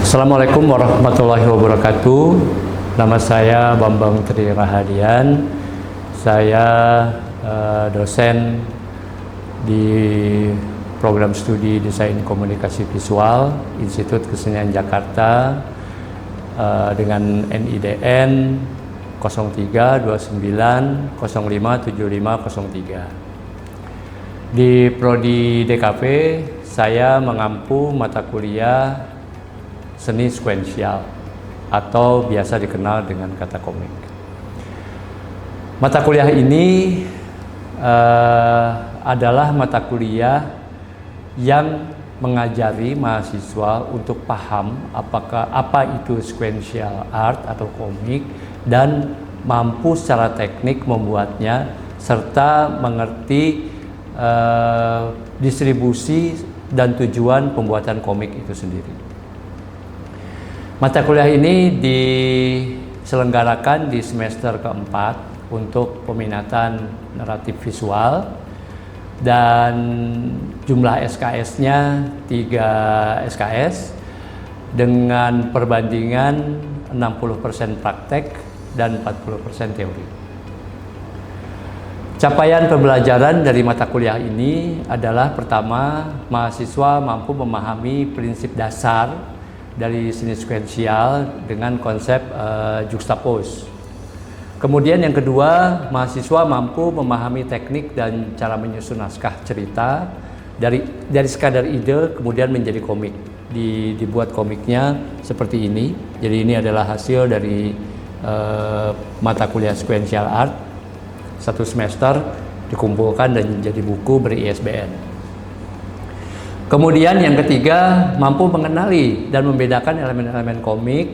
Assalamualaikum warahmatullahi wabarakatuh. Nama saya Bambang Tri Rahadian. Saya dosen di program studi Desain Komunikasi Visual Institut Kesenian Jakarta dengan NIDN 0329057503. Di prodi DKV saya mengampu mata kuliah seni sekuensial atau biasa dikenal dengan kata komik. Mata kuliah ini adalah mata kuliah yang mengajari mahasiswa untuk paham apa itu sequential art atau komik dan mampu secara teknik membuatnya serta mengerti distribusi dan tujuan pembuatan komik itu sendiri. Mata kuliah ini diselenggarakan di semester keempat untuk peminatan naratif visual dan jumlah SKS-nya 3 SKS dengan perbandingan 60% praktek dan 40% teori. Capaian pembelajaran dari mata kuliah ini adalah pertama, mahasiswa mampu memahami prinsip dasar dari seni sekuensial dengan konsep juxtapose. Kemudian yang kedua, mahasiswa mampu memahami teknik dan cara menyusun naskah cerita dari sekadar ide kemudian menjadi komik. Dibuat komiknya seperti ini. Jadi ini adalah hasil dari mata kuliah sequential art. Satu semester dikumpulkan dan menjadi buku ber-ISBN. Kemudian yang ketiga, mampu mengenali dan membedakan elemen-elemen komik,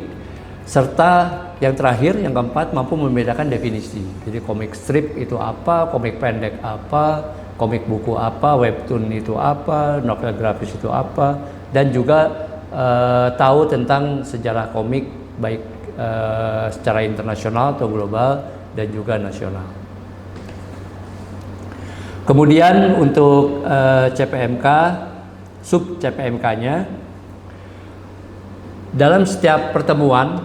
serta yang terakhir, yang keempat, mampu membedakan definisi. Jadi komik strip itu apa, komik pendek apa, komik buku apa, webtoon itu apa, novel grafis itu apa, dan juga tahu tentang sejarah komik baik secara internasional atau global dan juga nasional. Kemudian untuk CPMK, sub CPMK-nya, dalam setiap pertemuan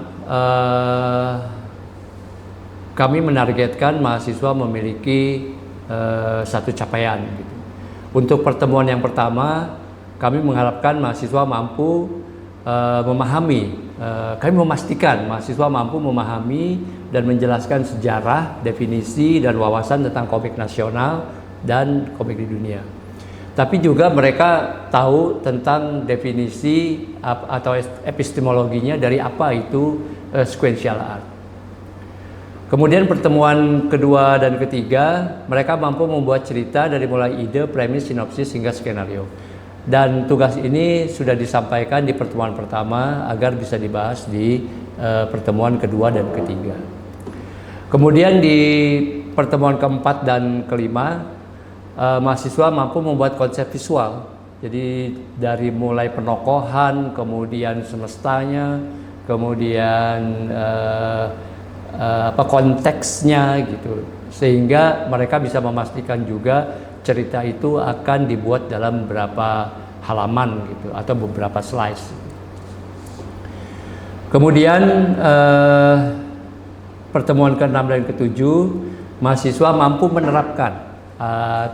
kami menargetkan mahasiswa memiliki satu capaian gitu. Untuk pertemuan yang pertama, kami mengharapkan mahasiswa mampu kami memastikan mahasiswa mampu memahami dan menjelaskan sejarah, definisi, dan wawasan tentang komik nasional dan komik di dunia. Tapi juga mereka tahu tentang definisi atau epistemologinya dari apa itu sequential art. Kemudian pertemuan kedua dan ketiga, mereka mampu membuat cerita dari mulai ide, premis, sinopsis hingga skenario. Dan tugas ini sudah disampaikan di pertemuan pertama agar bisa dibahas di pertemuan kedua dan ketiga. Kemudian di pertemuan keempat dan kelima, mahasiswa mampu membuat konsep visual. Jadi dari mulai penokohan, kemudian semestanya, kemudian konteksnya gitu, sehingga mereka bisa memastikan juga cerita itu akan dibuat dalam beberapa halaman gitu atau beberapa slice. Kemudian pertemuan ke-6 dan ke-7, mahasiswa mampu menerapkan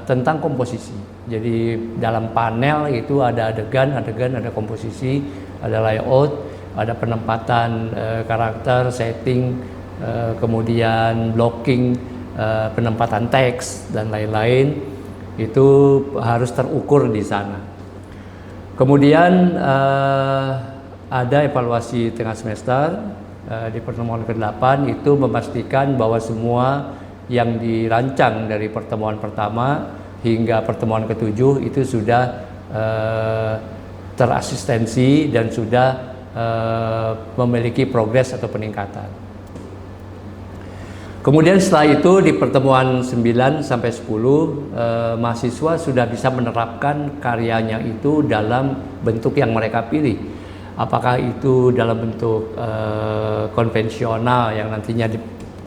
tentang komposisi. Jadi dalam panel itu ada adegan, ada komposisi, ada layout, ada penempatan karakter, setting, kemudian blocking, penempatan teks dan lain-lain. Itu harus terukur di sana. Kemudian ada evaluasi tengah semester di pertemuan ke-8, itu memastikan bahwa semua yang dirancang dari pertemuan pertama hingga pertemuan ke-7 itu sudah terasistensi dan sudah memiliki progres atau peningkatan. Kemudian setelah itu di pertemuan 9 sampai 10, mahasiswa sudah bisa menerapkan karyanya itu dalam bentuk yang mereka pilih. Apakah itu dalam bentuk konvensional yang nantinya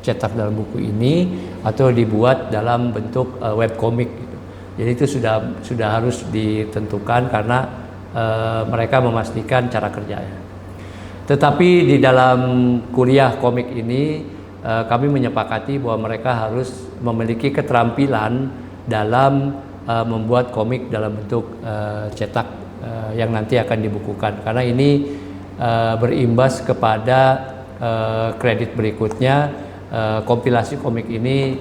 cetak dalam buku ini atau dibuat dalam bentuk webcomic gitu. Jadi itu sudah harus ditentukan karena mereka memastikan cara kerjanya. Tetapi di dalam kuliah komik ini kami menyepakati bahwa mereka harus memiliki keterampilan dalam membuat komik dalam bentuk cetak yang nanti akan dibukukan, karena ini berimbas kepada kredit berikutnya. Kompilasi komik ini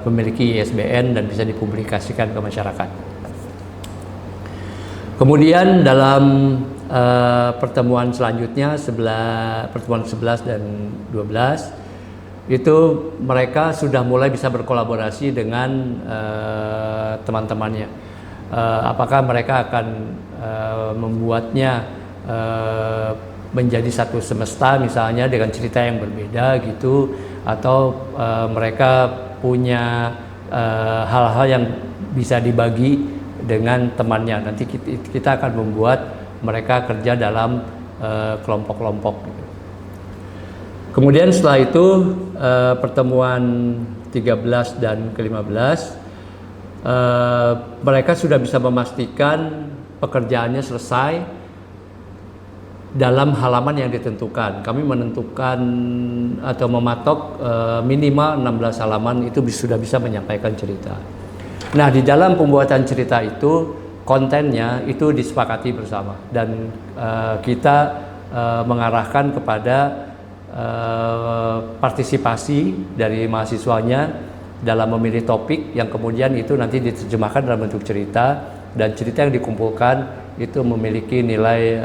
memiliki ISBN dan bisa dipublikasikan ke masyarakat. Kemudian dalam pertemuan selanjutnya, pertemuan 11 dan 12, itu mereka sudah mulai bisa berkolaborasi dengan teman-temannya. Apakah mereka akan membuatnya menjadi satu semesta misalnya dengan cerita yang berbeda gitu, atau mereka punya hal-hal yang bisa dibagi dengan temannya. Nanti kita akan membuat mereka kerja dalam kelompok-kelompok gitu. Kemudian setelah itu pertemuan 13 dan ke-15 mereka sudah bisa memastikan pekerjaannya selesai dalam halaman yang ditentukan. Kami menentukan atau mematok minimal 16 halaman itu sudah bisa menyampaikan cerita. Nah, di dalam pembuatan cerita itu kontennya itu disepakati bersama, dan kita mengarahkan kepada partisipasi dari mahasiswanya dalam memilih topik yang kemudian itu nanti diterjemahkan dalam bentuk cerita, dan cerita yang dikumpulkan itu memiliki nilai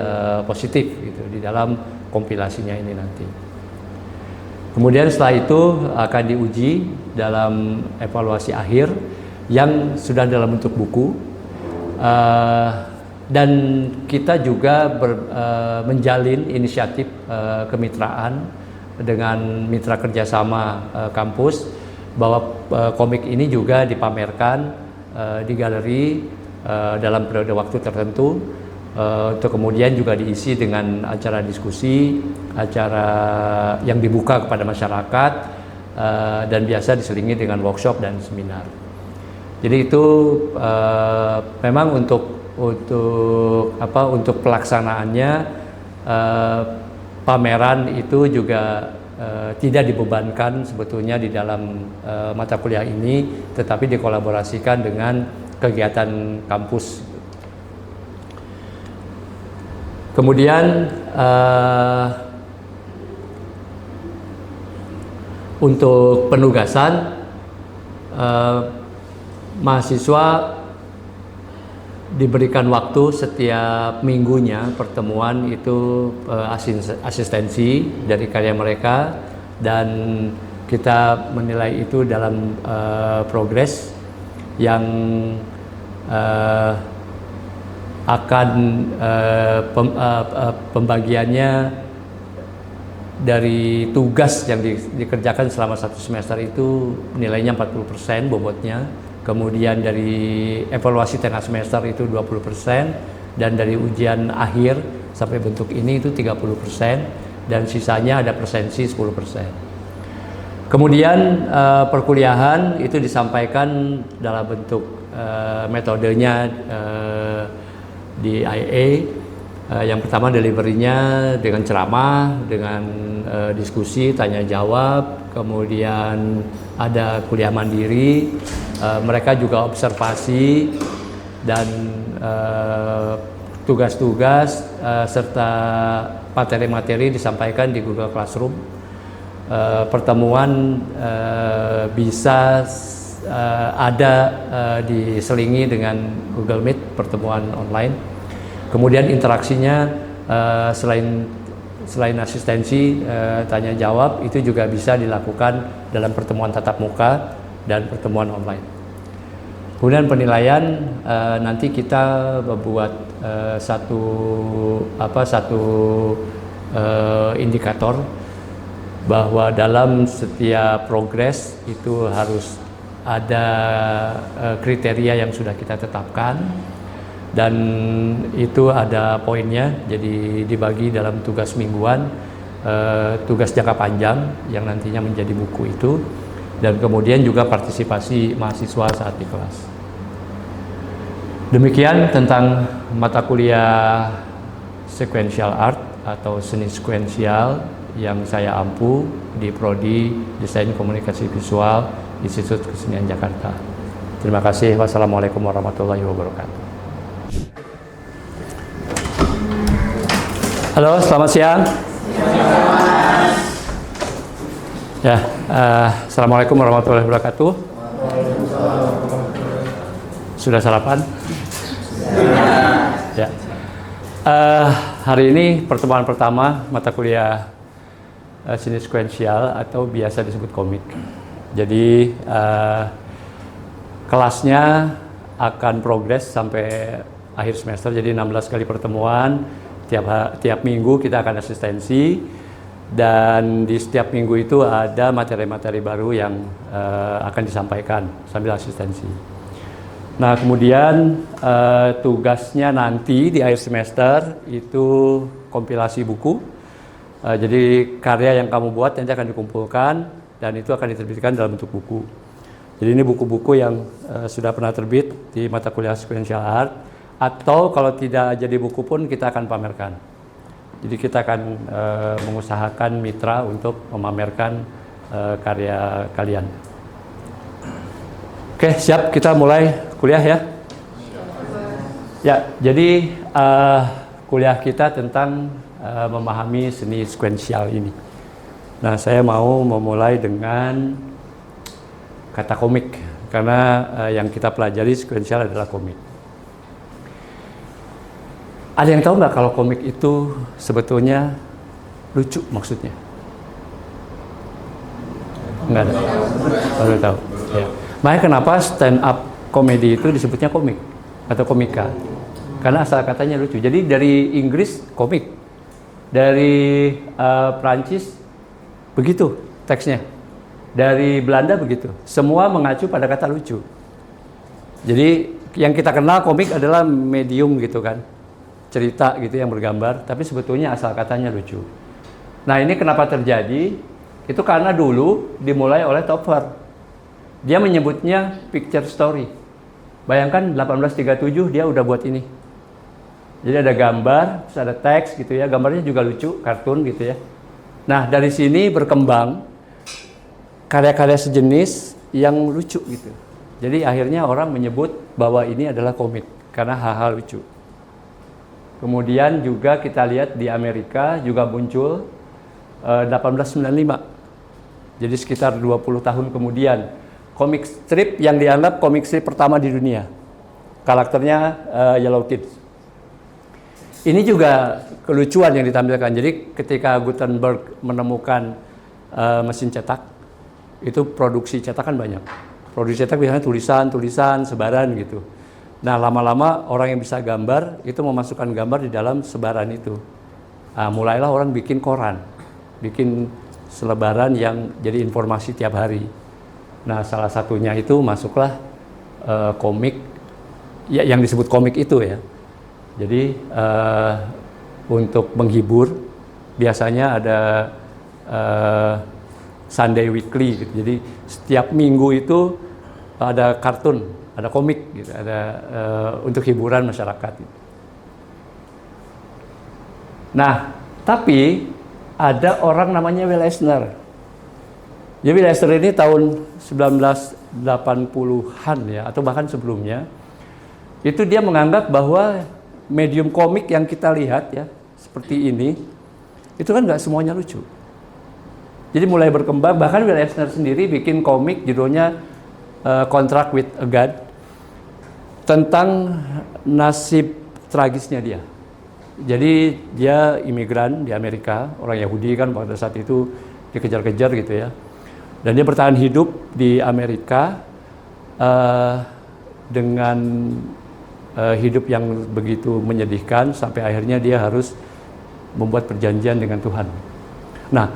positif gitu di dalam kompilasinya ini nanti. Kemudian setelah itu akan diuji dalam evaluasi akhir yang sudah dalam bentuk buku, dan kita juga menjalin inisiatif kemitraan dengan mitra kerjasama kampus, bahwa komik ini juga dipamerkan di galeri dalam periode waktu tertentu, untuk kemudian juga diisi dengan acara diskusi, acara yang dibuka kepada masyarakat, dan biasa diselingi dengan workshop dan seminar. Jadi itu memang untuk pelaksanaannya pameran itu juga tidak dibebankan sebetulnya di dalam mata kuliah ini, tetapi dikolaborasikan dengan kegiatan kampus. Kemudian untuk penugasan, mahasiswa diberikan waktu setiap minggunya pertemuan itu asistensi dari karya mereka, dan kita menilai itu dalam progres yang akan pembagiannya dari tugas yang dikerjakan selama satu semester itu nilainya 40% bobotnya. Kemudian dari evaluasi tengah semester itu 20%, dan dari ujian akhir sampai bentuk ini itu 30%, dan sisanya ada presensi 10%. Kemudian perkuliahan itu disampaikan dalam bentuk metodenya di IA. Yang pertama deliverynya dengan ceramah, dengan diskusi, tanya jawab, kemudian ada kuliah mandiri, mereka juga observasi, dan tugas-tugas serta materi-materi disampaikan di Google Classroom. Pertemuan bisa ada diselingi dengan Google Meet, pertemuan online. Kemudian interaksinya selain asistensi tanya jawab itu juga bisa dilakukan dalam pertemuan tatap muka dan pertemuan online. Kemudian penilaian, nanti kita membuat satu indikator bahwa dalam setiap progres itu harus ada kriteria yang sudah kita tetapkan, dan itu ada poinnya. Jadi dibagi dalam tugas mingguan, tugas jangka panjang yang nantinya menjadi buku itu, dan kemudian juga partisipasi mahasiswa saat di kelas. Demikian tentang mata kuliah Sequential Art. atau seni sekuensial yang saya ampu di Prodi Desain Komunikasi Visual Institut Kesenian Jakarta. Terima kasih. Wassalamualaikum warahmatullahi wabarakatuh. Halo, selamat siang. Ya, assalamualaikum warahmatullahi wabarakatuh. Sudah sarapan? Ya. Hari ini pertemuan pertama mata kuliah seni sekuensial atau biasa disebut komik. Jadi kelasnya akan progres sampai akhir semester. Jadi 16 kali pertemuan. Tiap minggu kita akan asistensi, dan di setiap minggu itu ada materi-materi baru yang akan disampaikan sambil asistensi. Nah, kemudian tugasnya nanti di akhir semester itu kompilasi buku. Jadi karya yang kamu buat nanti akan dikumpulkan dan itu akan diterbitkan dalam bentuk buku. Jadi ini buku-buku yang sudah pernah terbit di mata kuliah Sequential Art, atau kalau tidak jadi buku pun kita akan pamerkan. Jadi kita akan mengusahakan mitra untuk memamerkan karya kalian. Oke, siap, kita mulai kuliah ya. Ya, jadi kuliah kita tentang memahami seni sekuensial ini. Nah, saya mau memulai dengan kata komik, karena yang kita pelajari sekuensial adalah komik. Ada yang tahu nggak kalau komik itu sebetulnya lucu maksudnya? Nggak ada? Baru tahu. Ya. Makanya kenapa stand up komedi itu disebutnya komik atau komika? Karena asal katanya lucu. Jadi dari Inggris komik, dari Prancis begitu teksnya, dari Belanda begitu. Semua mengacu pada kata lucu. Jadi yang kita kenal komik adalah medium gitu kan, cerita gitu yang bergambar, tapi sebetulnya asal katanya lucu. Nah, ini kenapa terjadi? Itu karena dulu dimulai oleh Topfer. Dia menyebutnya picture story. Bayangkan 1837 dia udah buat ini. Jadi ada gambar, terus ada teks gitu ya, gambarnya juga lucu, kartun gitu ya. Nah, dari sini berkembang karya-karya sejenis yang lucu gitu. Jadi akhirnya orang menyebut bahwa ini adalah komik karena hal-hal lucu. Kemudian juga kita lihat di Amerika juga muncul 1895. Jadi sekitar 20 tahun kemudian, komik strip yang dianggap komik strip pertama di dunia. Karakternya Yellow Kids. Ini juga kelucuan yang ditampilkan. Jadi ketika Gutenberg menemukan mesin cetak, itu produksi cetakan banyak. Produksi cetak biasanya tulisan, sebaran gitu. Nah, lama-lama orang yang bisa gambar itu memasukkan gambar di dalam sebaran itu. Nah, mulailah orang bikin koran, bikin selebaran yang jadi informasi tiap hari. Nah, salah satunya itu masuklah komik, ya, yang disebut komik itu ya. Jadi untuk menghibur biasanya ada Sunday Weekly gitu. Jadi setiap minggu itu ada kartun, ada komik gitu, ada untuk hiburan masyarakat gitu. Nah, tapi ada orang namanya Will Eisner. Jadi Will Eisner ini tahun 1980-an ya, atau bahkan sebelumnya, itu dia menganggap bahwa medium komik yang kita lihat ya, seperti ini, itu kan nggak semuanya lucu. Jadi mulai berkembang, bahkan Will Eisner sendiri bikin komik judulnya Contract with a God, tentang nasib tragisnya dia. Jadi dia imigran di Amerika, orang Yahudi kan pada saat itu dikejar-kejar gitu ya. Dan dia bertahan hidup di Amerika dengan hidup yang begitu menyedihkan sampai akhirnya dia harus membuat perjanjian dengan Tuhan. Nah,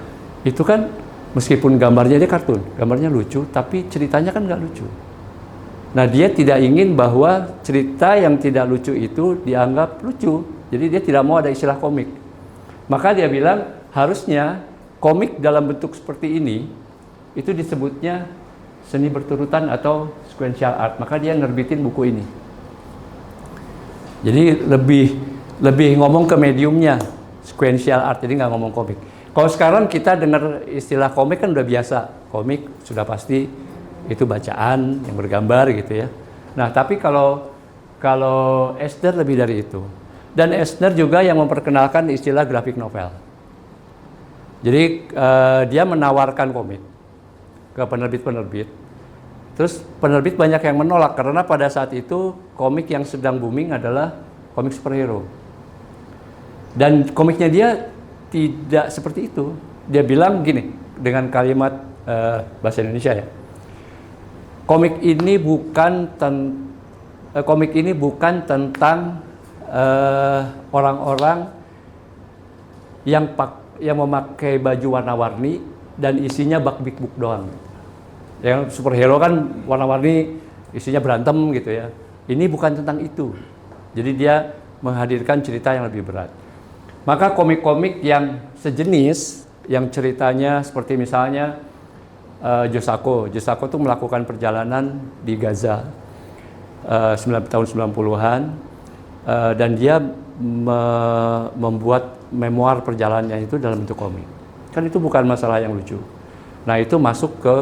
itu kan meskipun gambarnya dia kartun, gambarnya lucu, tapi ceritanya kan nggak lucu. Nah, dia tidak ingin bahwa cerita yang tidak lucu itu dianggap lucu. Jadi dia tidak mau ada istilah komik. Maka dia bilang harusnya komik dalam bentuk seperti ini itu disebutnya seni berturutan atau sequential art. Maka dia nerbitin buku ini. Jadi lebih ngomong ke mediumnya sequential art, jadi nggak ngomong komik. Kalau sekarang kita dengar istilah komik kan udah biasa, komik sudah pasti itu bacaan yang bergambar gitu ya. Nah tapi kalau Eisner lebih dari itu. Dan Eisner juga yang memperkenalkan istilah graphic novel. Jadi dia menawarkan komik ke penerbit-penerbit. Terus penerbit banyak yang menolak karena pada saat itu komik yang sedang booming adalah komik superhero. Dan komiknya dia tidak seperti itu. Dia bilang gini dengan kalimat bahasa Indonesia ya. Komik ini bukan tentang orang-orang yang memakai baju warna-warni dan isinya bak-bik book doang. Yang superhero kan warna-warni, isinya berantem gitu ya. Ini bukan tentang itu. Jadi dia menghadirkan cerita yang lebih berat. Maka komik-komik yang sejenis, yang ceritanya seperti misalnya Josako itu melakukan perjalanan di Gaza tahun 90-an dan dia membuat memoir perjalanannya itu dalam bentuk komik. Kan itu bukan masalah yang lucu. Nah itu masuk ke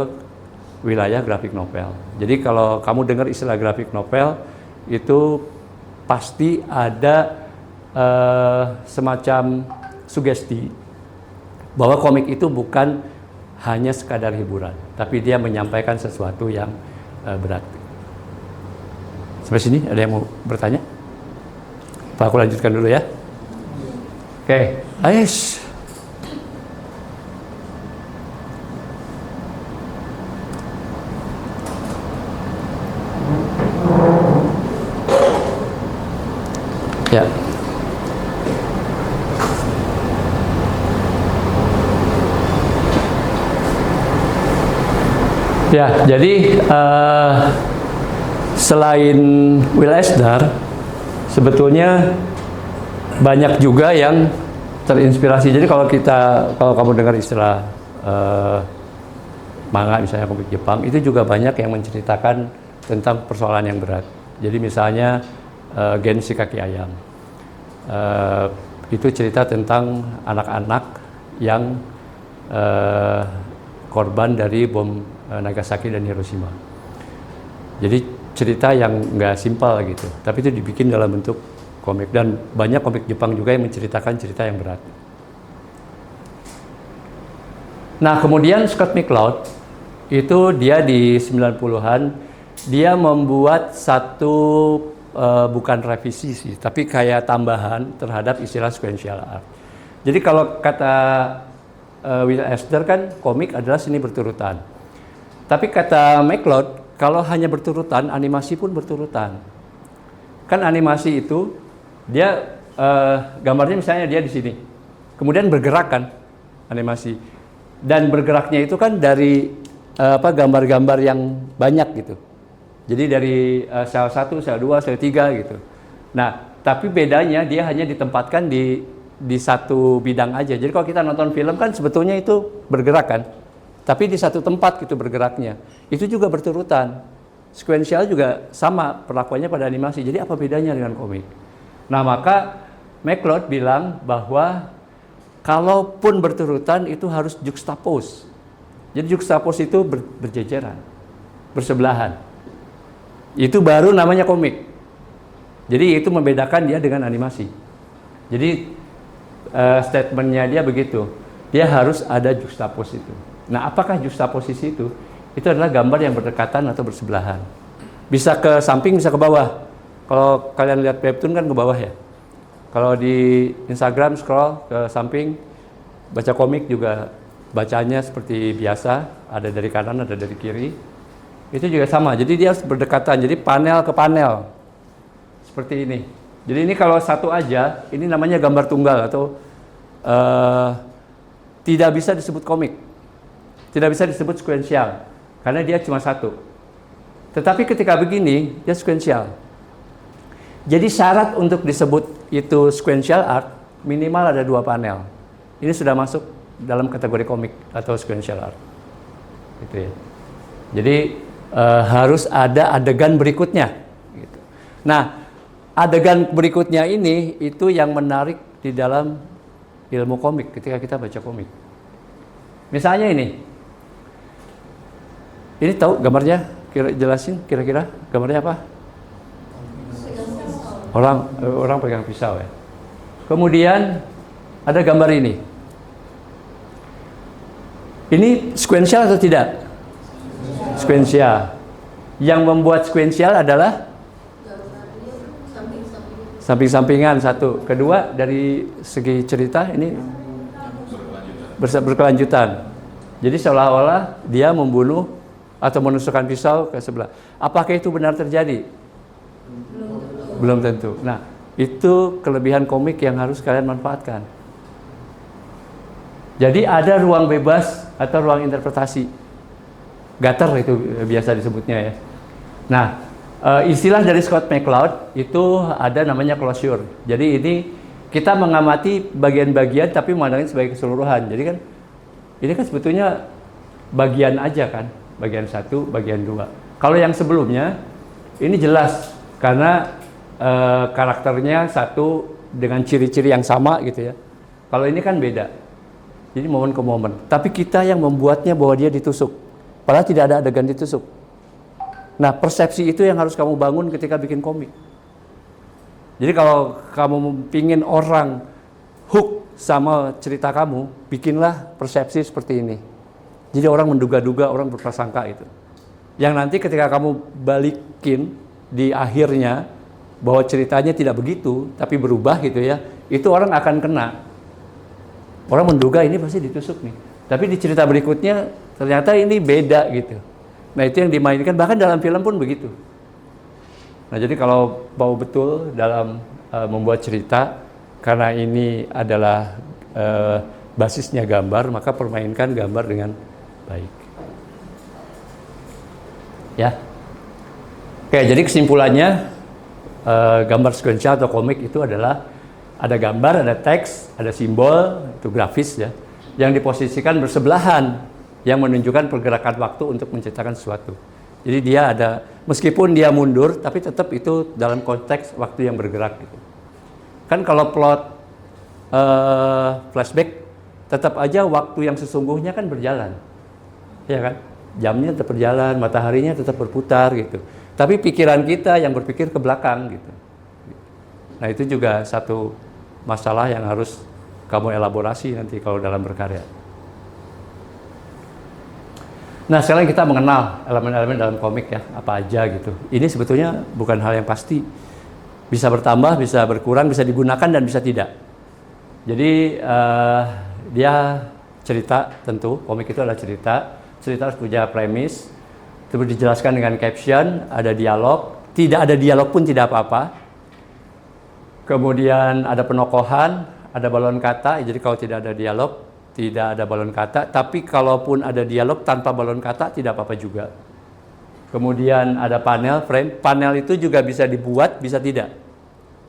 wilayah graphic novel. Jadi kalau kamu dengar istilah graphic novel itu pasti ada semacam sugesti bahwa komik itu bukan hanya sekadar hiburan, tapi dia menyampaikan sesuatu yang berat. Sampai sini ada yang mau bertanya? Pak, aku lanjutkan dulu ya. Oke, Ais. Ya. Ya, jadi selain Will Eisner, sebetulnya banyak juga yang terinspirasi. Jadi kalau kamu dengar istilah manga misalnya komik Jepang, itu juga banyak yang menceritakan tentang persoalan yang berat. Jadi misalnya Gen Shikaki Ayam. Itu cerita tentang anak-anak yang korban dari bom Nagasaki dan Hiroshima. Jadi cerita yang nggak simpel gitu, tapi itu dibikin dalam bentuk komik, dan banyak komik Jepang juga yang menceritakan cerita yang berat. Nah kemudian Scott McCloud itu dia di 90-an dia membuat satu bukan revisi sih, tapi kayak tambahan terhadap istilah sequential art. Jadi kalau kata Will Eisner kan komik adalah seni berturutan. Tapi kata McCloud, kalau hanya berturutan, animasi pun berturutan. Kan animasi itu dia gambarnya misalnya dia di sini, kemudian bergerak kan animasi, dan bergeraknya itu kan dari gambar-gambar yang banyak gitu. Jadi dari sel 1, sel 2, sel 3 gitu. Nah, tapi bedanya dia hanya ditempatkan di satu bidang aja. Jadi kalau kita nonton film kan sebetulnya itu bergerak kan, tapi di satu tempat gitu bergeraknya. Itu juga berturutan. Sequential juga sama perlakuannya pada animasi. Jadi apa bedanya dengan komik? Nah maka McCloud bilang bahwa kalaupun berturutan itu harus juxtapose. Jadi juxtapose itu berjejeran, bersebelahan. Itu baru namanya komik. Jadi itu membedakan dia dengan animasi. Jadi statementnya dia begitu. Dia harus ada juxtapose itu. Nah, apakah juxtaposisi itu? Itu adalah gambar yang berdekatan atau bersebelahan. Bisa ke samping, bisa ke bawah. Kalau kalian lihat webtoon kan ke bawah ya. Kalau di Instagram scroll ke samping, baca komik juga bacanya seperti biasa, ada dari kanan, ada dari kiri. Itu juga sama. Jadi dia harus berdekatan. Jadi panel ke panel. Seperti ini. Jadi ini kalau satu aja, ini namanya gambar tunggal atau tidak bisa disebut komik. Tidak bisa disebut sequential karena dia cuma satu. Tetapi ketika begini dia sequential. Jadi syarat untuk disebut itu sequential art minimal ada 2 panel. Ini sudah masuk dalam kategori komik atau sequential art. Gitu ya. Jadi harus ada adegan berikutnya. Gitu. Nah adegan berikutnya ini itu yang menarik di dalam ilmu komik ketika kita baca komik. Misalnya ini tahu gambarnya? Jelasin kira-kira gambarnya apa? Orang pegang pisau ya. Kemudian ada gambar ini. Ini sequential atau tidak? Sequential. Yang membuat sequential adalah samping-sampingan satu. Kedua, dari segi cerita ini berkelanjutan. Jadi seolah-olah dia membunuh atau menusukkan pisau ke sebelah. Apakah itu benar terjadi? Belum tentu. Nah, itu kelebihan komik yang harus kalian manfaatkan. Jadi ada ruang bebas atau ruang interpretasi. Gutter itu biasa disebutnya ya. Nah, istilah dari Scott McCloud itu ada namanya closure. Jadi ini kita mengamati bagian-bagian tapi memandangnya sebagai keseluruhan. Jadi kan ini kan sebetulnya bagian aja kan, bagian 1, bagian 2. Kalau yang sebelumnya ini jelas karena karakternya satu dengan ciri-ciri yang sama gitu ya. Kalau ini kan beda. Jadi momen ke momen. Tapi kita yang membuatnya bahwa dia ditusuk. Padahal tidak ada adegan ditusuk. Nah, persepsi itu yang harus kamu bangun ketika bikin komik. Jadi kalau kamu pingin orang hook sama cerita kamu, bikinlah persepsi seperti ini. Jadi orang menduga-duga, orang berprasangka itu. Yang nanti ketika kamu balikin di akhirnya bahwa ceritanya tidak begitu, tapi berubah gitu ya, itu orang akan kena. Orang menduga ini pasti ditusuk nih. Tapi di cerita berikutnya ternyata ini beda gitu. Nah itu yang dimainkan, bahkan dalam film pun begitu. Nah jadi kalau mau betul dalam membuat cerita, karena ini adalah basisnya gambar, maka permainkan gambar dengan baik. Ya. Oke, jadi kesimpulannya gambar sequential atau komik itu adalah ada gambar, ada teks, ada simbol, itu grafis ya, yang diposisikan bersebelahan, yang menunjukkan pergerakan waktu untuk menceritakan sesuatu. Jadi dia ada, meskipun dia mundur, tapi tetap itu dalam konteks waktu yang bergerak gitu. Kan kalau plot flashback, tetap aja waktu yang sesungguhnya kan berjalan, ya kan? Jamnya tetap berjalan, mataharinya tetap berputar gitu. Tapi pikiran kita yang berpikir ke belakang gitu. Nah itu juga satu masalah yang harus kamu elaborasi nanti kalau dalam berkarya. Nah sekarang kita mengenal elemen-elemen dalam komik ya, apa aja gitu. Ini sebetulnya bukan hal yang pasti. Bisa bertambah, bisa berkurang, bisa digunakan dan bisa tidak. Jadi dia cerita tentu, komik itu adalah cerita. Cerita harus punya premis, terus dijelaskan dengan caption, ada dialog. Tidak ada dialog pun tidak apa-apa. Kemudian ada penokohan, ada balon kata. Jadi kalau tidak ada dialog, tidak ada balon kata. Tapi kalaupun ada dialog tanpa balon kata, tidak apa-apa juga. Kemudian ada panel, frame. Panel itu juga bisa dibuat, bisa tidak.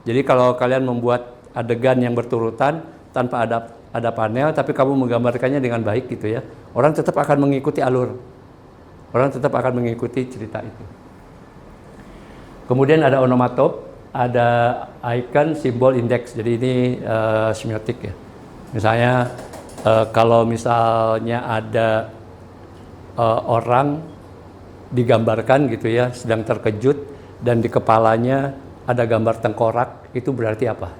Jadi kalau kalian membuat adegan yang berturutan tanpa ada panel, tapi kamu menggambarkannya dengan baik gitu ya, orang tetap akan mengikuti alur. Orang tetap akan mengikuti cerita itu. Kemudian ada onomatop, ada icon, simbol, indeks. Jadi ini semiotik ya. Misalnya kalau misalnya ada orang digambarkan gitu ya, sedang terkejut dan di kepalanya ada gambar tengkorak, itu berarti apa?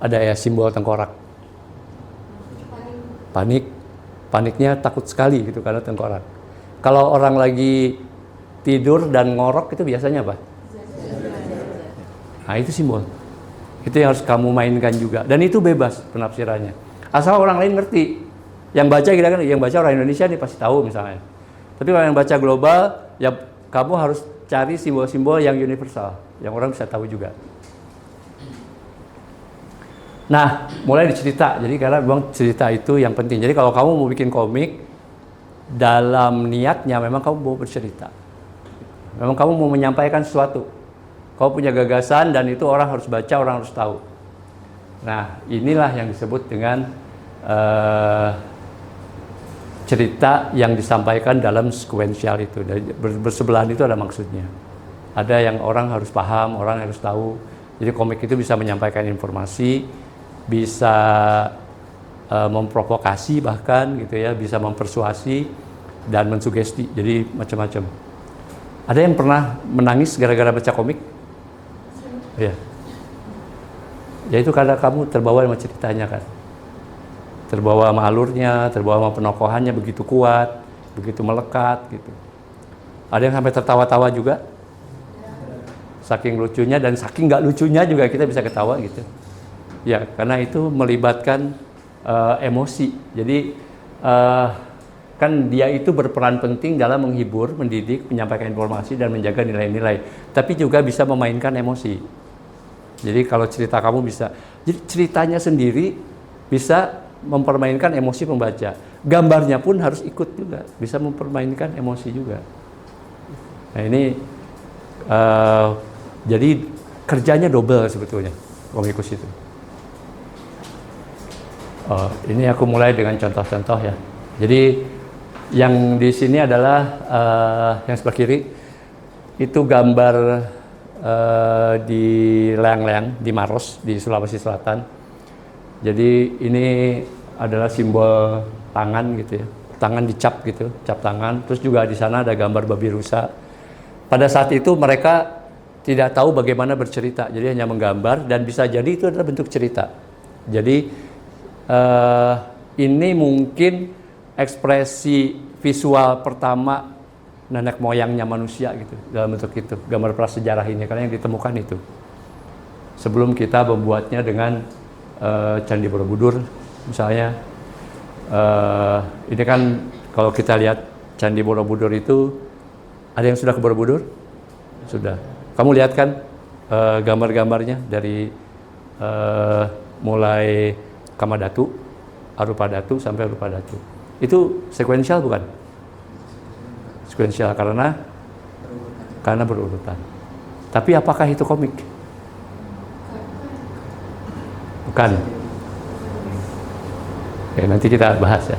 Ada ya simbol tengkorak. Panik. Paniknya takut sekali gitu karena tengkorak. Kalau orang lagi tidur dan ngorok itu biasanya apa? Nah itu simbol. Itu yang harus kamu mainkan juga. Dan itu bebas penafsirannya. Asal orang lain ngerti. Yang baca kira-kira, yang baca orang Indonesia nih pasti tahu misalnya. Tapi kalau yang baca global, ya kamu harus cari simbol-simbol yang universal. Yang orang bisa tahu juga. Nah, mulai dicerita. Jadi karena memang cerita itu yang penting. Jadi kalau kamu mau bikin komik, dalam niatnya memang kamu mau bercerita. Memang kamu mau menyampaikan sesuatu. Kau punya gagasan dan itu orang harus baca, orang harus tahu. Nah, inilah yang disebut dengan cerita yang disampaikan dalam sequential itu. Bersebelahan itu ada maksudnya. Ada yang orang harus paham, orang harus tahu. Jadi komik itu bisa menyampaikan informasi, bisa memprovokasi bahkan gitu ya, bisa mempersuasi dan mensugesti, jadi macam-macam. Ada yang pernah menangis gara-gara baca komik? Iya. Ya itu karena kamu terbawa sama ceritanya kan, terbawa sama alurnya, terbawa sama penokohannya begitu kuat, begitu melekat gitu. Ada yang sampai tertawa-tawa juga, saking lucunya, dan saking nggak lucunya juga kita bisa ketawa gitu. Ya karena itu melibatkan emosi. Jadi kan dia itu berperan penting dalam menghibur, mendidik, menyampaikan informasi dan menjaga nilai-nilai. Tapi juga bisa memainkan emosi. Jadi kalau cerita kamu bisa, jadi ceritanya sendiri bisa mempermainkan emosi pembaca. Gambarnya pun harus ikut juga, bisa mempermainkan emosi juga. Nah ini jadi kerjanya double sebetulnya komikus itu. Ini aku mulai dengan contoh-contoh ya. Jadi yang di sini adalah yang sebelah kiri itu gambar di layang-layang di Maros di Sulawesi Selatan. Jadi ini adalah simbol tangan gitu ya, tangan dicap gitu, cap tangan. Terus juga di sana ada gambar babi rusa. Pada saat itu mereka tidak tahu bagaimana bercerita, jadi hanya menggambar dan bisa jadi itu adalah bentuk cerita. Jadi ini mungkin ekspresi visual pertama nenek moyangnya manusia gitu dalam bentuk itu, gambar prasejarah ini, karena yang ditemukan itu. Sebelum kita membuatnya dengan Candi Borobudur misalnya, ini kan kalau kita lihat Candi Borobudur itu, ada yang sudah ke Borobudur? Sudah. Kamu lihat kan gambar-gambarnya dari mulai Kamadatu, Arupadatu sampai Arupadatu. Itu sekuensial bukan? Sekuensial karena berurutan. Tapi apakah itu komik? Bukan. Oke, nanti kita bahas ya.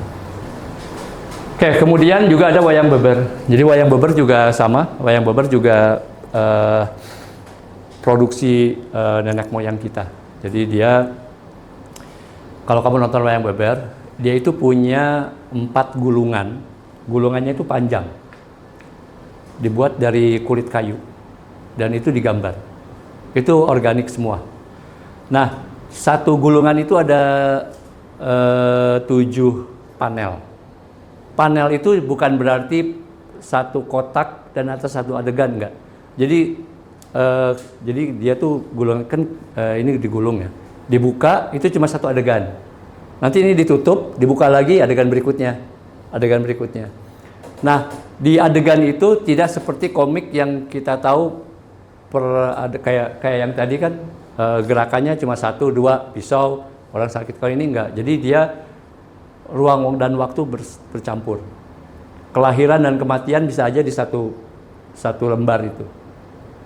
Oke, kemudian juga ada wayang beber. Jadi wayang beber juga sama. Wayang beber juga produksi nenek moyang kita. Jadi dia, kalau kamu nonton wayang beber, dia itu punya 4 gulungan. Gulungannya itu panjang, dibuat dari kulit kayu, dan itu digambar. Itu organik semua. Nah, satu gulungan itu ada 7 panel. Panel itu bukan berarti satu kotak dan atas satu adegan, enggak. Jadi dia tuh gulungan kan ini digulung ya. Dibuka itu cuma satu adegan. Nanti ini ditutup, dibuka lagi adegan berikutnya. Nah, di adegan itu tidak seperti komik yang kita tahu kayak yang tadi kan gerakannya cuma 1, 2 pisau, orang sakit. Kalau ini enggak. Jadi dia ruang dan waktu bercampur. Kelahiran dan kematian bisa aja di satu lembar itu.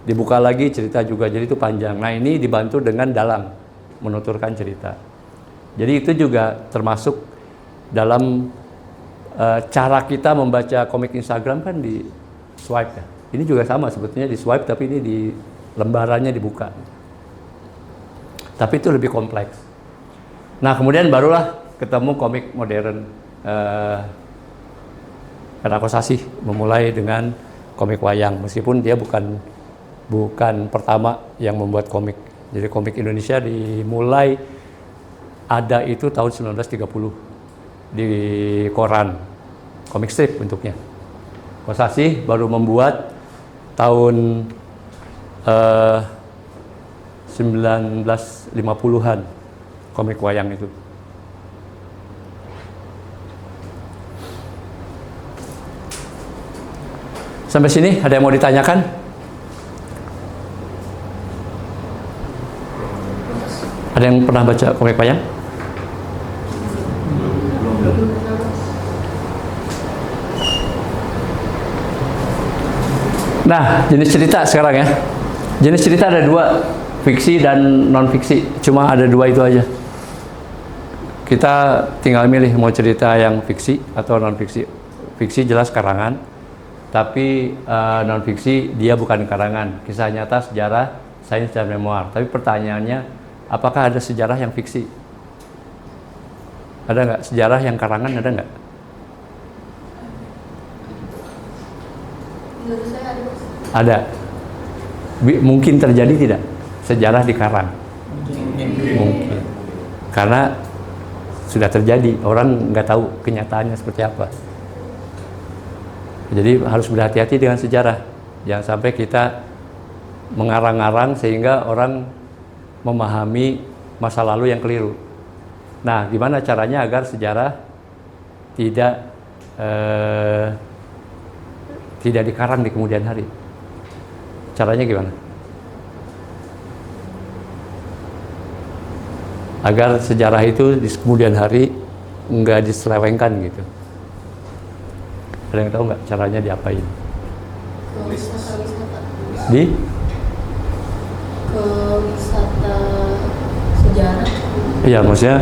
Dibuka lagi cerita juga, jadi itu panjang. Nah, ini dibantu dengan dalang menuturkan cerita. Jadi itu juga termasuk dalam cara kita membaca komik Instagram kan di swipe ya. Ini juga sama sebetulnya di swipe, tapi ini di lembarannya dibuka. Tapi itu lebih kompleks. Nah, kemudian barulah ketemu komik modern. Kosasih memulai dengan komik wayang, meskipun dia bukan pertama yang membuat komik. Jadi komik Indonesia dimulai ada itu tahun 1930 di koran, komik strip bentuknya. Kosasih baru membuat tahun 1950-an komik wayang itu. Sampai sini ada yang mau ditanyakan? Ada yang pernah baca komik wayang? Nah, jenis cerita sekarang ya. Jenis cerita ada 2, fiksi dan non-fiksi. Cuma ada 2 itu aja. Kita tinggal milih mau cerita yang fiksi atau non-fiksi. Fiksi jelas karangan, tapi non-fiksi dia bukan karangan. Kisah nyata, sejarah, sains, dan memoir. Tapi pertanyaannya, apakah ada sejarah yang fiksi? Ada nggak sejarah yang karangan, ada nggak? Menurut saya ada. Ada. Mungkin terjadi tidak sejarah di karang? Mungkin. Karena sudah terjadi, orang nggak tahu kenyataannya seperti apa. Jadi harus berhati-hati dengan sejarah. Jangan sampai kita mengarang-arang sehingga orang memahami masa lalu yang keliru. Nah, gimana caranya agar sejarah tidak dikarang di kemudian hari? Caranya gimana? Agar sejarah itu di kemudian hari nggak diselewengkan gitu. Ada yang tahu nggak caranya diapain? Ke wisata. Di? Ke wisata sejarah. Iya, maksudnya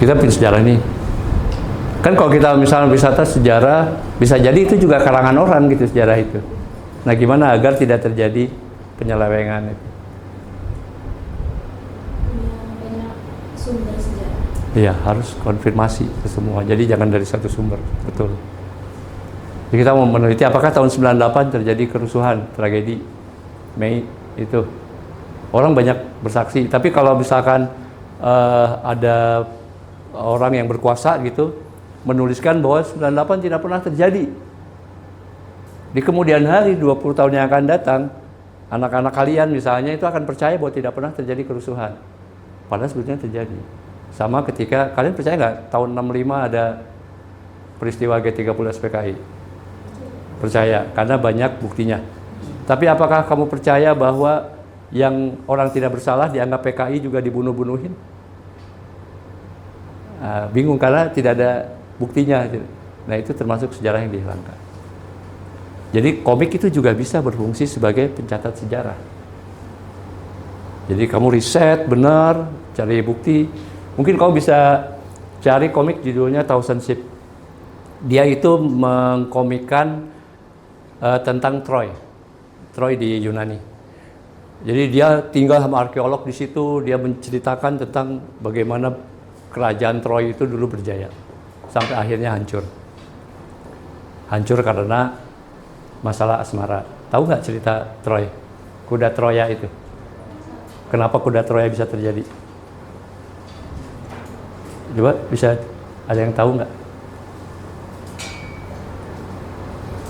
kita punya sejarah nih. Kan kalau kita misalnya wisata sejarah, bisa jadi itu juga karangan orang gitu sejarah itu. Nah, gimana agar tidak terjadi penyelewengan itu? Banyak sumber sejarah. Iya, harus konfirmasi ke semua. Jadi jangan dari satu sumber, betul. Jadi kita mau meneliti apakah tahun 98 terjadi kerusuhan, tragedi Mei itu. Orang banyak bersaksi, tapi kalau misalkan ada orang yang berkuasa gitu menuliskan bahwa 98 tidak pernah terjadi. Di kemudian hari 20 tahun yang akan datang, anak-anak kalian misalnya itu akan percaya bahwa tidak pernah terjadi kerusuhan. Padahal sebetulnya terjadi. Sama ketika kalian percaya nggak tahun 65 ada peristiwa G30 SPKI? Percaya, karena banyak buktinya. Tapi apakah kamu percaya bahwa yang orang tidak bersalah dianggap PKI juga dibunuh-bunuhin? Bingung karena tidak ada buktinya. Nah, itu termasuk sejarah yang dihilangkan. Jadi komik itu juga bisa berfungsi sebagai pencatat sejarah. Jadi kamu riset benar, cari bukti. Mungkin kamu bisa cari komik judulnya Thousand Ship. Dia itu mengkomikkan tentang Troy di Yunani. Jadi dia tinggal sama arkeolog di situ, dia menceritakan tentang bagaimana kerajaan Troy itu dulu berjaya sampai akhirnya hancur. Hancur karena masalah asmara. Tahu nggak cerita Troy? Kuda Troya itu. Kenapa kuda Troya bisa terjadi? Coba bisa ada yang tahu nggak?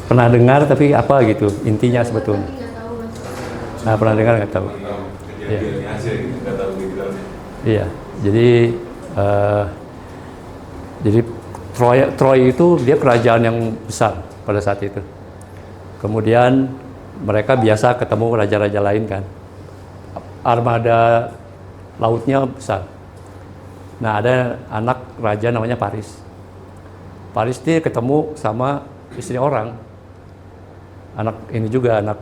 Pernah dengar tapi apa gitu intinya sebetulnya? Nah, pernah dengar nggak tahu? Iya. Iya. Jadi Troy itu dia kerajaan yang besar pada saat itu. Kemudian mereka biasa ketemu raja-raja lain kan. Armada lautnya besar. Nah, ada anak raja namanya Paris. Paris dia ketemu sama istri orang. Anak ini juga anak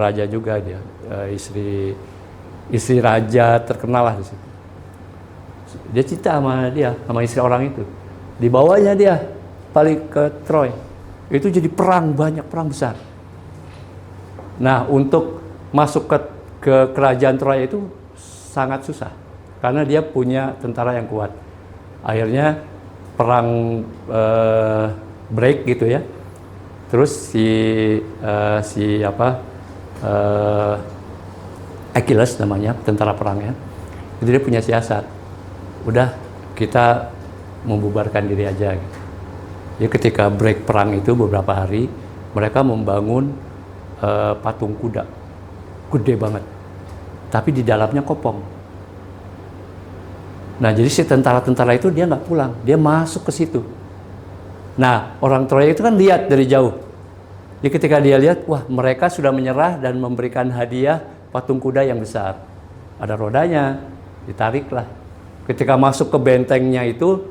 raja juga dia. Istri raja terkenal lah di situ. Dia cinta sama istri orang itu. Dibawanya dia balik ke Troy. Itu jadi banyak perang besar. Nah, untuk masuk ke kerajaan Troy itu sangat susah karena dia punya tentara yang kuat. Akhirnya perang break gitu ya. Terus Achilles namanya tentara perangnya. Itu dia punya siasat. Udah kita membubarkan diri aja gitu. Jadi ketika break perang itu beberapa hari, mereka membangun patung kuda, gede banget, tapi di dalamnya kopong. Nah, jadi si tentara-tentara itu dia nggak pulang, dia masuk ke situ. Nah, orang Troya itu kan lihat dari jauh. Jadi ketika dia lihat, wah mereka sudah menyerah dan memberikan hadiah patung kuda yang besar. Ada rodanya, ditariklah. Ketika masuk ke bentengnya itu,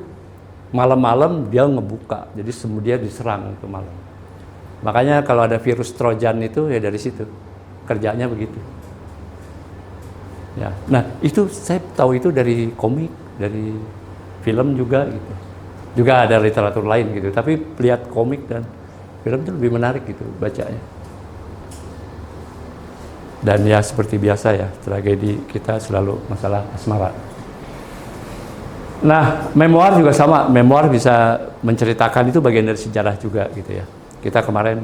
malam-malam dia ngebuka, jadi dia diserang itu malam. Makanya kalau ada virus Trojan itu ya dari situ, kerjanya begitu. Ya, nah itu saya tahu itu dari komik, dari film juga gitu. Juga ada literatur lain gitu, tapi lihat komik dan film itu lebih menarik gitu bacanya. Dan ya seperti biasa ya, tragedi kita selalu masalah asmara. Nah, memoir juga sama. Memoir bisa menceritakan, itu bagian dari sejarah juga gitu ya. Kita kemarin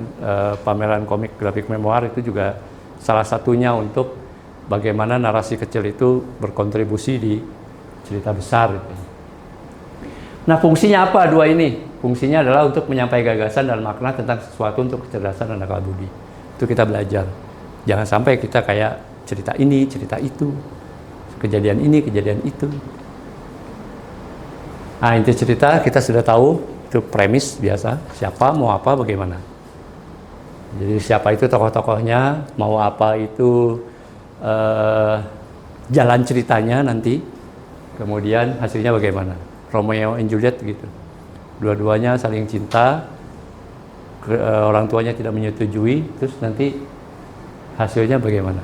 pameran komik grafik memoir itu juga salah satunya untuk bagaimana narasi kecil itu berkontribusi di cerita besar gitu. Nah, fungsinya apa dua ini? Fungsinya adalah untuk menyampaikan gagasan dan makna tentang sesuatu untuk kecerdasan dan akal budi. Itu kita belajar. Jangan sampai kita kayak cerita ini, cerita itu, kejadian ini, kejadian itu. Nah, inti cerita kita sudah tahu, itu premis biasa, siapa, mau apa, bagaimana. Jadi siapa itu tokoh-tokohnya, mau apa itu jalan ceritanya nanti, kemudian hasilnya bagaimana. Romeo and Juliet gitu. Dua-duanya saling cinta, orang tuanya tidak menyetujui, terus nanti hasilnya bagaimana.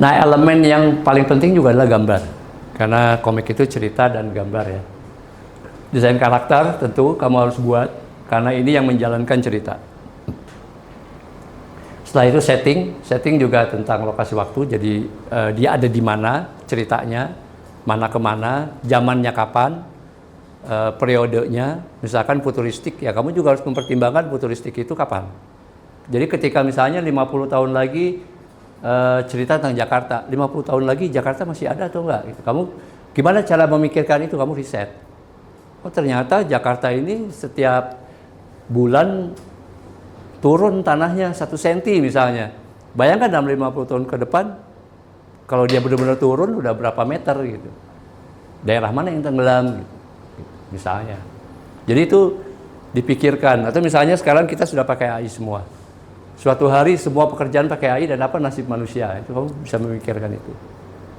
Nah, elemen yang paling penting juga adalah gambar. Karena komik itu cerita dan gambar ya. Desain karakter tentu kamu harus buat, karena ini yang menjalankan cerita. Setelah itu setting juga tentang lokasi waktu, jadi dia ada di mana ceritanya, mana kemana, zamannya kapan, periodenya. Misalkan futuristik, ya kamu juga harus mempertimbangkan futuristik itu kapan. Jadi ketika misalnya 50 tahun lagi cerita tentang Jakarta, 50 tahun lagi Jakarta masih ada atau enggak? Gitu. Kamu gimana cara memikirkan itu? Kamu riset. Oh, ternyata Jakarta ini setiap bulan turun tanahnya 1 cm misalnya. Bayangkan dalam 50 tahun ke depan, kalau dia benar-benar turun udah berapa meter gitu. Daerah mana yang tenggelam gitu, misalnya. Jadi itu dipikirkan. Atau misalnya sekarang kita sudah pakai AI semua. Suatu hari semua pekerjaan pakai AI dan apa nasib manusia, itu kamu bisa memikirkan itu.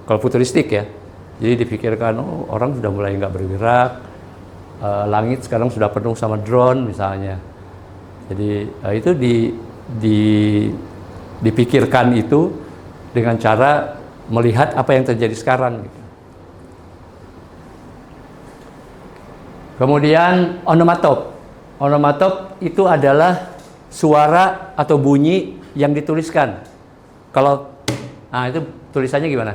Kalau futuristik ya, jadi dipikirkan, oh, orang sudah mulai nggak bergerak, langit sekarang sudah penuh sama drone misalnya. Jadi itu dipikirkan itu dengan cara melihat apa yang terjadi sekarang. Gitu. Kemudian onomatop. Onomatop itu adalah suara atau bunyi yang dituliskan. Kalau, nah itu tulisannya gimana?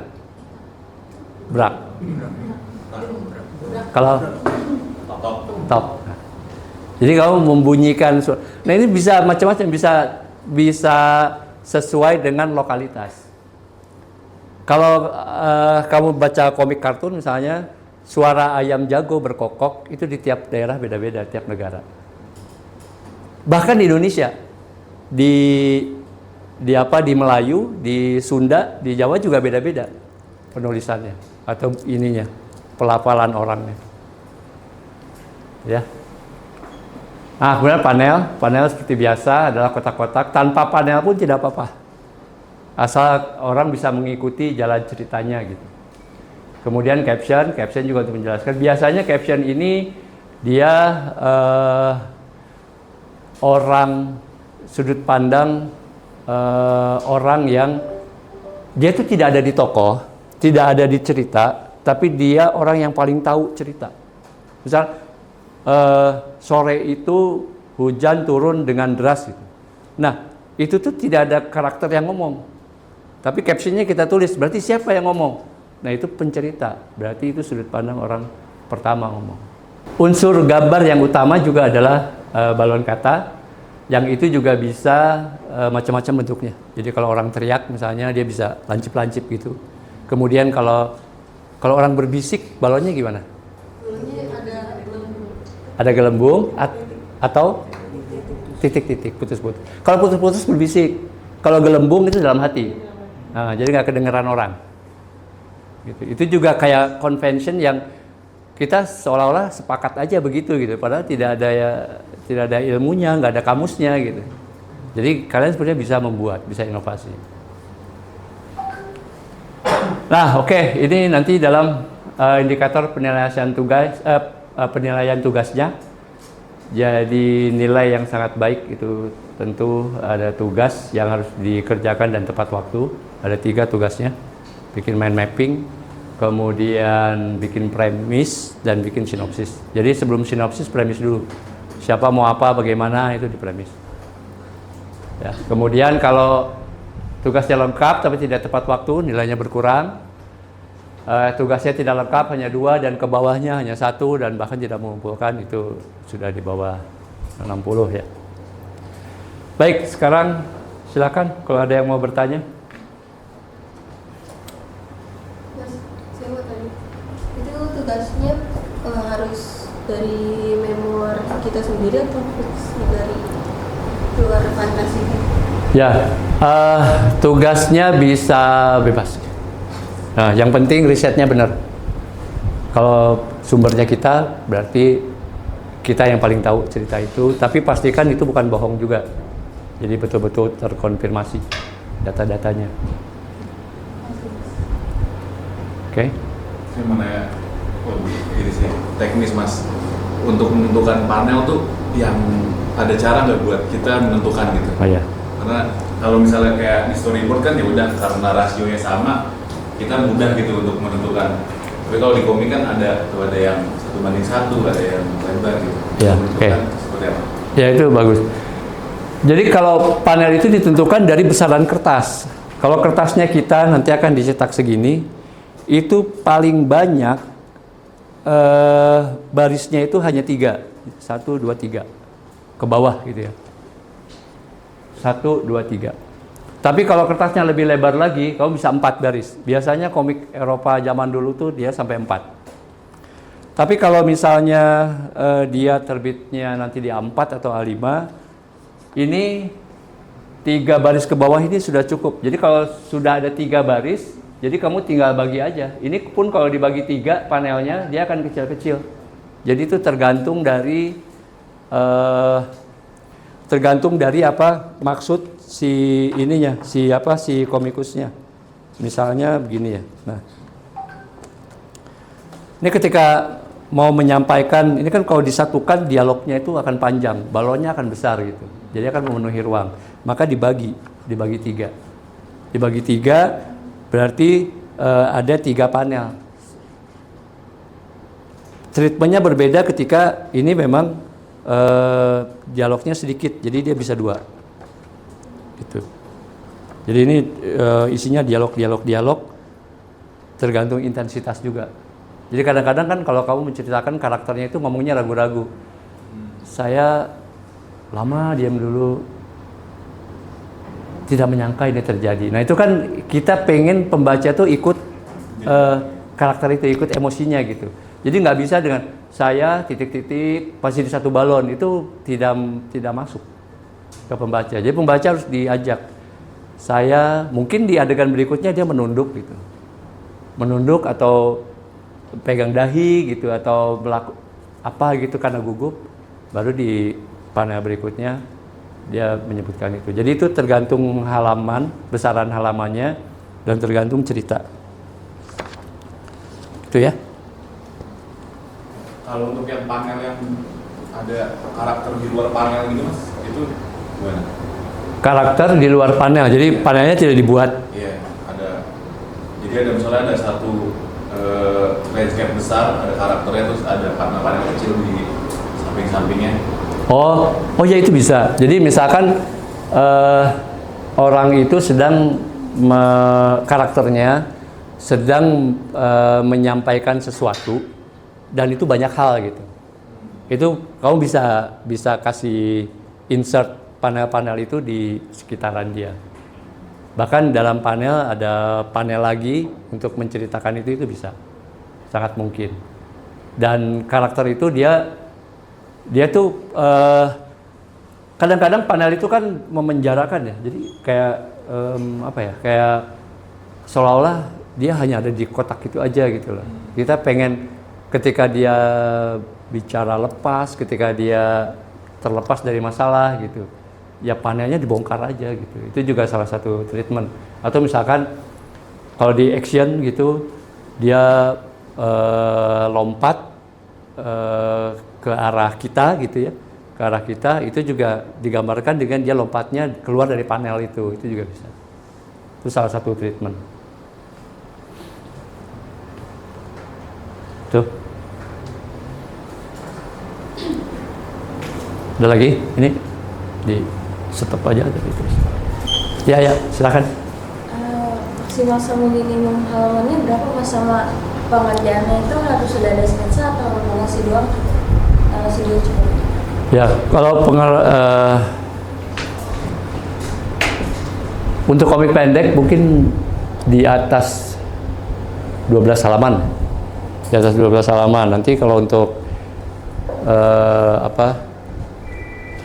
Brak. Kalau top. Jadi kamu membunyikan suara. Nah ini bisa macam-macam, bisa sesuai dengan lokalitas. Kalau kamu baca komik kartun misalnya, suara ayam jago berkokok itu di tiap daerah beda-beda, tiap negara. Bahkan di Indonesia, di Melayu, di Sunda, di Jawa juga beda-beda penulisannya atau ininya, pelafalan orangnya. Ya. Nah, kemudian panel seperti biasa adalah kotak-kotak. Tanpa panel pun tidak apa-apa, asal orang bisa mengikuti jalan ceritanya gitu. Kemudian caption juga untuk menjelaskan. Biasanya caption ini dia orang sudut pandang orang yang dia itu tidak ada di tokoh, tidak ada di cerita, tapi dia orang yang paling tahu cerita. Misal sore itu hujan turun dengan deras gitu. Nah, itu tuh tidak ada karakter yang ngomong. Tapi captionnya kita tulis, berarti siapa yang ngomong? Nah, itu pencerita, berarti itu sudut pandang orang pertama ngomong. Unsur gambar yang utama juga adalah balon kata, yang itu juga bisa macam-macam bentuknya. Jadi kalau orang teriak misalnya dia bisa lancip-lancip gitu. Kemudian kalau orang berbisik, balonnya gimana? Balonnya ada gelembung. Ada gelembung atau titik-titik, putus-putus. Kalau putus-putus berbisik, kalau gelembung itu dalam hati. Nah, jadi nggak kedengeran orang. Gitu. Itu juga kayak convention yang kita seolah-olah sepakat aja begitu gitu, padahal tidak ada ilmunya, nggak ada kamusnya gitu. Jadi kalian sebenarnya bisa membuat, bisa inovasi. Nah, oke, ini nanti dalam indikator penilaian tugasnya. Jadi nilai yang sangat baik itu tentu ada tugas yang harus dikerjakan dan tepat waktu. Ada 3 tugasnya, bikin mind mapping, kemudian bikin premis, dan bikin sinopsis. Jadi sebelum sinopsis, premis dulu. Siapa mau apa, bagaimana, itu di premis. Ya, kemudian kalau tugasnya lengkap tapi tidak tepat waktu, nilainya berkurang. tugasnya tidak lengkap hanya 2 dan ke bawahnya hanya 1 dan bahkan tidak mengumpulkan, itu sudah di bawah 60 ya. Baik, sekarang silakan kalau ada yang mau bertanya. Mas, saya mau tanya, itu tugasnya harus dari memor kita sendiri atau dari luar fantasi? Ya, tugasnya bisa bebas. Nah, yang penting risetnya benar. Kalau sumbernya kita, berarti kita yang paling tahu cerita itu. Tapi pastikan itu bukan bohong juga. Jadi betul-betul terkonfirmasi data-datanya. Oke? Saya mau nanya, ini sih teknis Mas. Untuk menentukan panel tuh yang ada cara nggak buat kita menentukan gitu? Oh ya. Karena kalau misalnya kayak di storyboard kan ya udah karena rasionya sama, kita mudah gitu untuk menentukan. Tapi kalau di komik kan ada yang 1:1, ada yang lebar gitu. Ya, menentukan oke. seperti apa? Ya, itu bagus. Jadi kalau panel itu ditentukan dari besaran kertas. Kalau kertasnya kita nanti akan dicetak segini, itu paling banyak barisnya itu hanya 3. 1, 2, 3. Ke bawah gitu ya. 1, 2, 3. Tapi kalau kertasnya lebih lebar lagi, kamu bisa 4 baris. Biasanya komik Eropa zaman dulu tuh dia sampai 4. Tapi kalau misalnya dia terbitnya nanti di A4 atau A5, ini 3 baris ke bawah ini sudah cukup. Jadi kalau sudah ada 3 baris, jadi kamu tinggal bagi aja. Ini pun kalau dibagi 3 panelnya, dia akan kecil-kecil. Jadi itu tergantung dari apa maksud si ininya, si komikusnya. Misalnya begini ya. Nah, ini ketika mau menyampaikan, ini kan kalau disatukan dialognya itu akan panjang, balonnya akan besar gitu. Jadi akan memenuhi ruang. Maka dibagi 3. Dibagi 3 berarti ada 3 panel. Treatmentnya berbeda ketika ini memang dialognya sedikit, jadi dia bisa 2. Gitu. Jadi ini isinya dialog, tergantung intensitas juga. Jadi kadang-kadang kan kalau kamu menceritakan karakternya itu ngomongnya ragu-ragu. Saya lama diam dulu, tidak menyangka ini terjadi. Nah itu kan kita pengen pembaca tuh ikut karakter itu, ikut emosinya gitu. Jadi nggak bisa dengan saya titik-titik pasti di satu balon, itu tidak masuk ke pembaca. Jadi pembaca harus diajak. Saya mungkin di adegan berikutnya dia menunduk gitu, menunduk atau pegang dahi gitu atau apa gitu karena gugup. Baru di panel berikutnya dia menyebutkan itu. Jadi itu tergantung halaman, besaran halamannya dan tergantung cerita. Itu ya. Kalau untuk yang panel yang ada karakter di luar panel gitu Mas, itu gimana? Karakter di luar panel, jadi panelnya tidak dibuat. Iya, ada. Jadi ada misalnya ada satu landscape besar, ada karakternya, terus ada panel-panel kecil di samping-sampingnya. Oh ya itu bisa. Jadi misalkan orang itu karakternya sedang menyampaikan sesuatu dan itu banyak hal gitu. Itu kamu bisa kasih insert panel-panel itu di sekitaran dia. Bahkan dalam panel ada panel lagi untuk menceritakan itu bisa. Sangat mungkin. Dan karakter itu dia tuh kadang-kadang panel itu kan memenjarakan ya. Jadi kayak kayak seolah-olah dia hanya ada di kotak itu aja gitu loh. Kita pengen ketika dia bicara lepas, ketika dia terlepas dari masalah gitu, ya panelnya dibongkar aja gitu. Itu juga salah satu treatment. Atau misalkan kalau di action gitu, dia lompat ke arah kita gitu ya, ke arah kita, itu juga digambarkan dengan dia lompatnya keluar dari panel itu juga bisa. Itu salah satu treatment. Tuh. Ada lagi? Ini di stop aja terus. Ya, silakan. maksimal minimum halamannya berapa Mas, sama pengerjaannya itu harus sudah ada sketsa atau narasi doang? Narasi dulu cukup. Ya, kalau untuk komik pendek mungkin di atas 12 halaman. Di atas 12 halaman. Nanti kalau untuk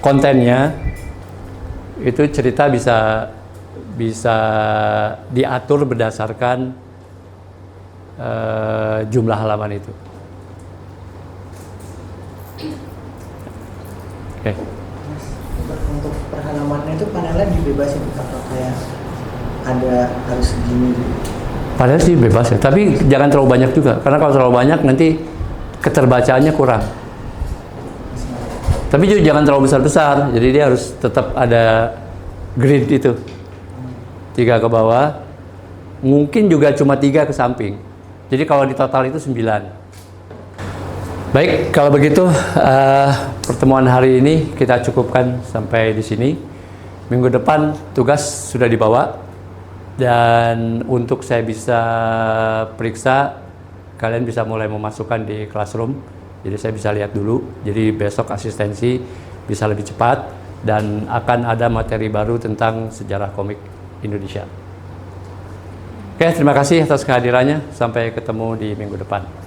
kontennya itu cerita bisa diatur berdasarkan jumlah halaman itu. Oke. Untuk per halamannya itu panelnya dibebasin atau kayak ada harus segini? Padahal sih bebas ya, tapi jangan terlalu banyak juga, karena kalau terlalu banyak nanti keterbacaannya kurang. Tapi juga jangan terlalu besar-besar, jadi dia harus tetap ada grid itu. 3 ke bawah, mungkin juga cuma 3 ke samping. Jadi kalau di total itu 9. Baik, kalau begitu pertemuan hari ini kita cukupkan sampai di sini. Minggu depan tugas sudah dibawa, dan untuk saya bisa periksa, kalian bisa mulai memasukkan di classroom. Jadi saya bisa lihat dulu. Jadi besok asistensi bisa lebih cepat, dan akan ada materi baru tentang sejarah komik Indonesia. Oke, terima kasih atas kehadirannya. Sampai ketemu di minggu depan.